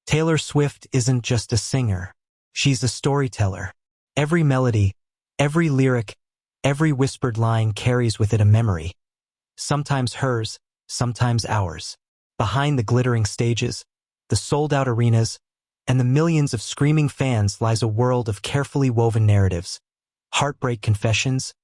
Taylor Swift isn't just a singer. She's a storyteller. Every melody, every lyric, every whispered line carries with it a memory. Sometimes hers, sometimes ours. Behind the glittering stages, the sold-out arenas, and the millions of screaming fans lies a world of carefully woven narratives, heartbreak confessions,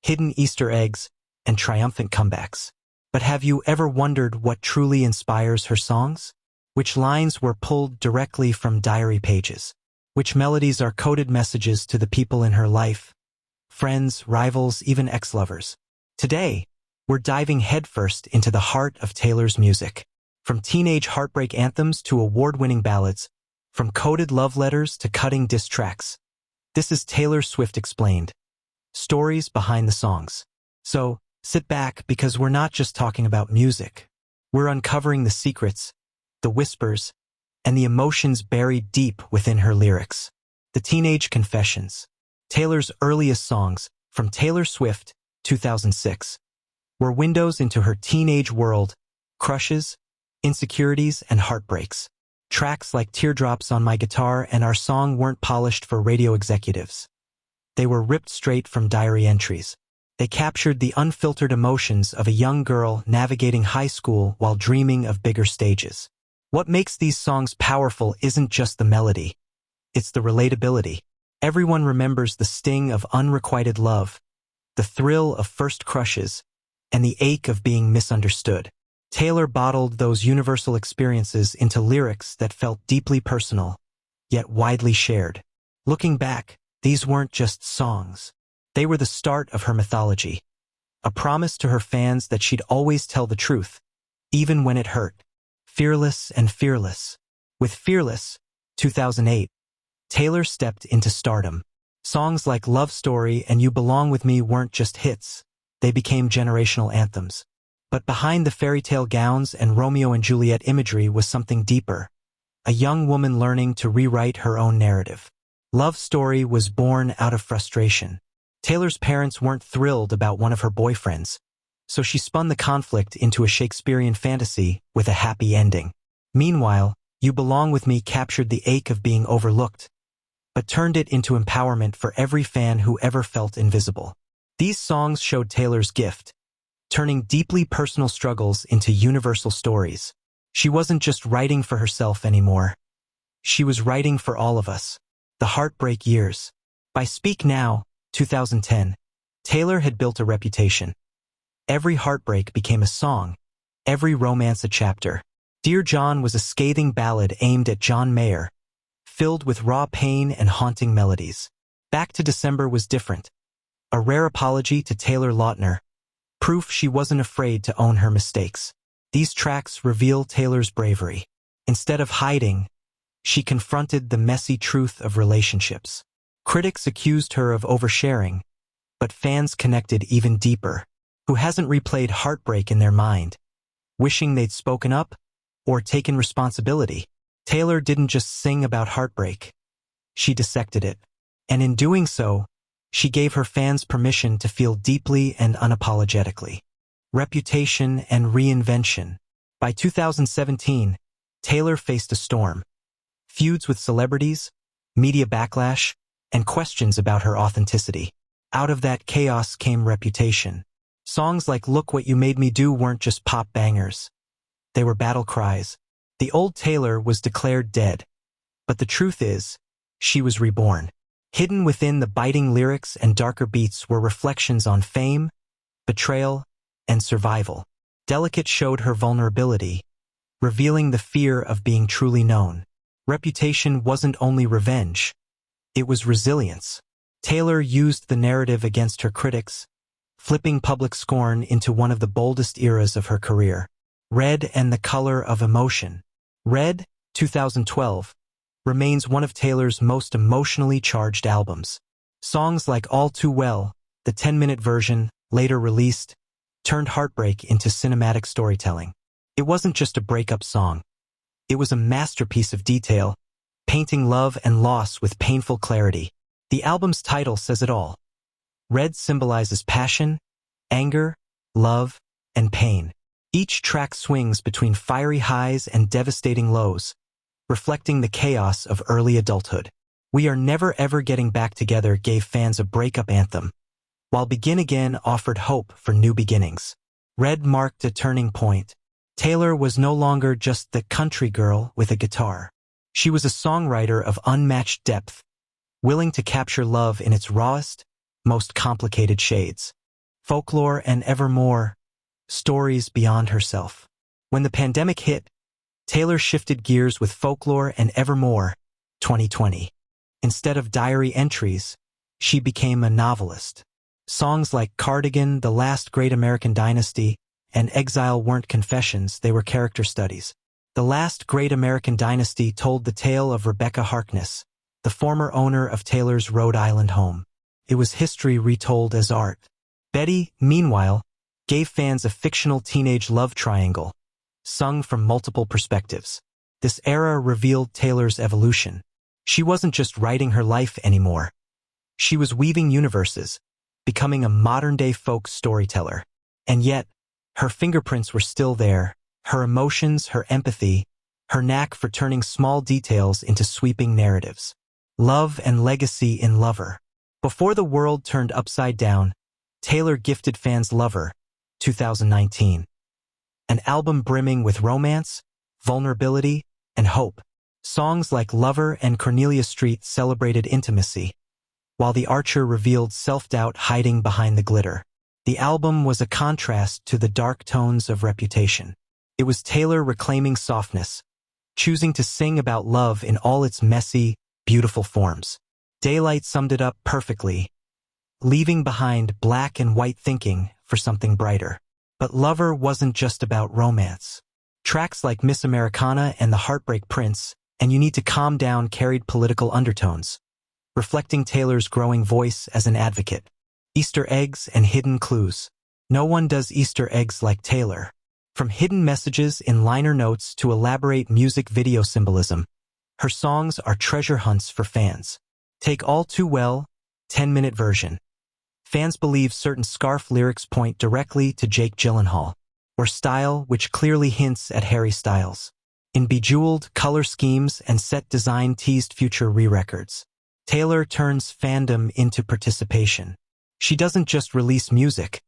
hidden Easter eggs, and triumphant comebacks. But have you ever wondered what truly inspires her songs? Which lines were pulled directly from diary pages? Which melodies are coded messages to the people in her life? Friends, rivals, even ex-lovers. Today, we're diving headfirst into the heart of Taylor's music. From teenage heartbreak anthems to award-winning ballads, from coded love letters to cutting diss tracks. This is Taylor Swift Explained. Stories behind the songs. So, sit back because we're not just talking about music. We're uncovering the secrets, the whispers, and the emotions buried deep within her lyrics. The Teenage Confessions. Taylor's earliest songs, from Taylor Swift, 2006, were windows into her teenage world, crushes, insecurities, and heartbreaks. Tracks like Teardrops on My Guitar and Our Song weren't polished for radio executives. They were ripped straight from diary entries. They captured the unfiltered emotions of a young girl navigating high school while dreaming of bigger stages. What makes these songs powerful isn't just the melody. It's the relatability. Everyone remembers the sting of unrequited love, the thrill of first crushes, and the ache of being misunderstood. Taylor bottled those universal experiences into lyrics that felt deeply personal, yet widely shared. Looking back, these weren't just songs. They were the start of her mythology. A promise to her fans that she'd always tell the truth, even when it hurt. Fearless and Fearless. With Fearless, 2008, Taylor stepped into stardom. Songs like Love Story and You Belong With Me weren't just hits. They became generational anthems. But behind the fairy tale gowns and Romeo and Juliet imagery was something deeper. A young woman learning to rewrite her own narrative. Love Story was born out of frustration. Taylor's parents weren't thrilled about one of her boyfriends, so she spun the conflict into a Shakespearean fantasy with a happy ending. Meanwhile, You Belong With Me captured the ache of being overlooked, but turned it into empowerment for every fan who ever felt invisible. These songs showed Taylor's gift, turning deeply personal struggles into universal stories. She wasn't just writing for herself anymore. She was writing for all of us. The heartbreak years. By Speak Now, 2010, Taylor had built a reputation. Every heartbreak became a song, every romance a chapter. Dear John was a scathing ballad aimed at John Mayer, filled with raw pain and haunting melodies. Back to December was different. A rare apology to Taylor Lautner, proof she wasn't afraid to own her mistakes. These tracks reveal Taylor's bravery. Instead of hiding, she confronted the messy truth of relationships. Critics accused her of oversharing, but fans connected even deeper. Who hasn't replayed heartbreak in their mind, wishing they'd spoken up or taken responsibility? Taylor didn't just sing about heartbreak. She dissected it. And in doing so, she gave her fans permission to feel deeply and unapologetically. Reputation and reinvention. By 2017, Taylor faced a storm. Feuds with celebrities, media backlash, and questions about her authenticity. Out of that chaos came reputation. Songs like Look What You Made Me Do weren't just pop bangers. They were battle cries. The old Taylor was declared dead. But the truth is, she was reborn. Hidden within the biting lyrics and darker beats were reflections on fame, betrayal, and survival. Delicate showed her vulnerability, revealing the fear of being truly known. Reputation wasn't only revenge. It was resilience. Taylor used the narrative against her critics, flipping public scorn into one of the boldest eras of her career. Red and the Color of Emotion. Red, 2012, remains one of Taylor's most emotionally charged albums. Songs like All Too Well, the 10-minute version, later released, turned heartbreak into cinematic storytelling. It wasn't just a breakup song. It was a masterpiece of detail, painting love and loss with painful clarity. The album's title says it all. Red symbolizes passion, anger, love, and pain. Each track swings between fiery highs and devastating lows, reflecting the chaos of early adulthood. We Are Never Ever Getting Back Together gave fans a breakup anthem, while Begin Again offered hope for new beginnings. Red marked a turning point. Taylor was no longer just the country girl with a guitar. She was a songwriter of unmatched depth, willing to capture love in its rawest, most complicated shades. Folklore and Evermore, stories beyond herself. When the pandemic hit, Taylor shifted gears with Folklore and Evermore, 2020. Instead of diary entries, she became a novelist. Songs like Cardigan, The Last Great American Dynasty, and Exile weren't confessions, they were character studies. The Last Great American Dynasty told the tale of Rebecca Harkness, the former owner of Taylor's Rhode Island home. It was history retold as art. Betty, meanwhile, gave fans a fictional teenage love triangle, sung from multiple perspectives. This era revealed Taylor's evolution. She wasn't just writing her life anymore. She was weaving universes, becoming a modern-day folk storyteller. And yet, her fingerprints were still there, her emotions, her empathy, her knack for turning small details into sweeping narratives. Love and legacy in Lover. Before the world turned upside down, Taylor gifted fans Lover, 2019. An album brimming with romance, vulnerability, and hope. Songs like Lover and Cornelia Street celebrated intimacy, while The Archer revealed self-doubt hiding behind the glitter. The album was a contrast to the dark tones of Reputation. It was Taylor reclaiming softness, choosing to sing about love in all its messy, beautiful forms. Daylight summed it up perfectly, leaving behind black and white thinking for something brighter. But Lover wasn't just about romance. Tracks like Miss Americana and The Heartbreak Prince and You Need to Calm Down carried political undertones, reflecting Taylor's growing voice as an advocate. Easter eggs and hidden clues. No one does Easter eggs like Taylor. From hidden messages in liner notes to elaborate music video symbolism, her songs are treasure hunts for fans. Take All Too Well, 10-minute version. Fans believe certain scarf lyrics point directly to Jake Gyllenhaal, or Style, which clearly hints at Harry Styles. In Bejeweled, color schemes and set design teased future re-records. Taylor turns fandom into participation. She doesn't just release music,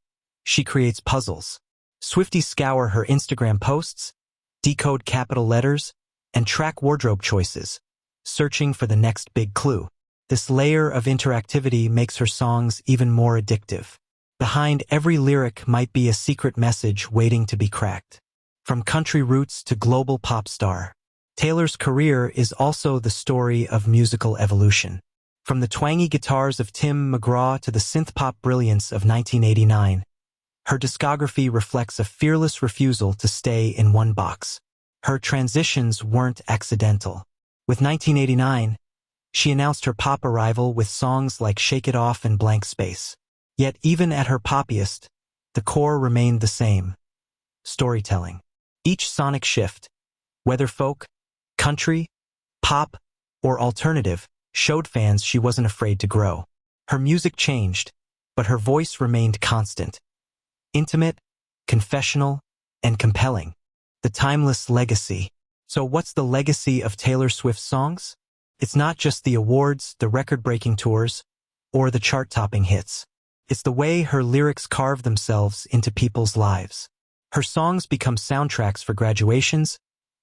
she creates puzzles. Swifties scour her Instagram posts, decode capital letters, and track wardrobe choices, searching for the next big clue. This layer of interactivity makes her songs even more addictive. Behind every lyric might be a secret message waiting to be cracked. From country roots to global pop star, Taylor's career is also the story of musical evolution. From the twangy guitars of Tim McGraw to the synth-pop brilliance of 1989, her discography reflects a fearless refusal to stay in one box. Her transitions weren't accidental. With 1989, she announced her pop arrival with songs like Shake It Off and Blank Space. Yet even at her poppiest, the core remained the same: storytelling. Each sonic shift, whether folk, country, pop, or alternative, showed fans she wasn't afraid to grow. Her music changed, but her voice remained constant. Intimate, confessional, and compelling. The timeless legacy. So what's the legacy of Taylor Swift's songs? It's not just the awards, the record-breaking tours, or the chart-topping hits. It's the way her lyrics carve themselves into people's lives. Her songs become soundtracks for graduations,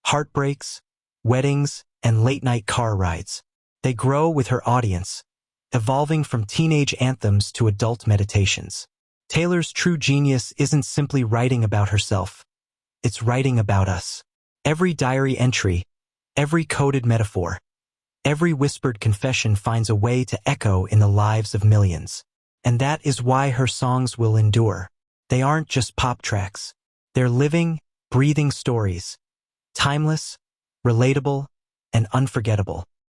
heartbreaks, weddings, and late-night car rides. They grow with her audience, evolving from teenage anthems to adult meditations. Taylor's true genius isn't simply writing about herself. It's writing about us. Every diary entry, every coded metaphor, every whispered confession finds a way to echo in the lives of millions. And that is why her songs will endure. They aren't just pop tracks. They're living, breathing stories, timeless, relatable, and unforgettable.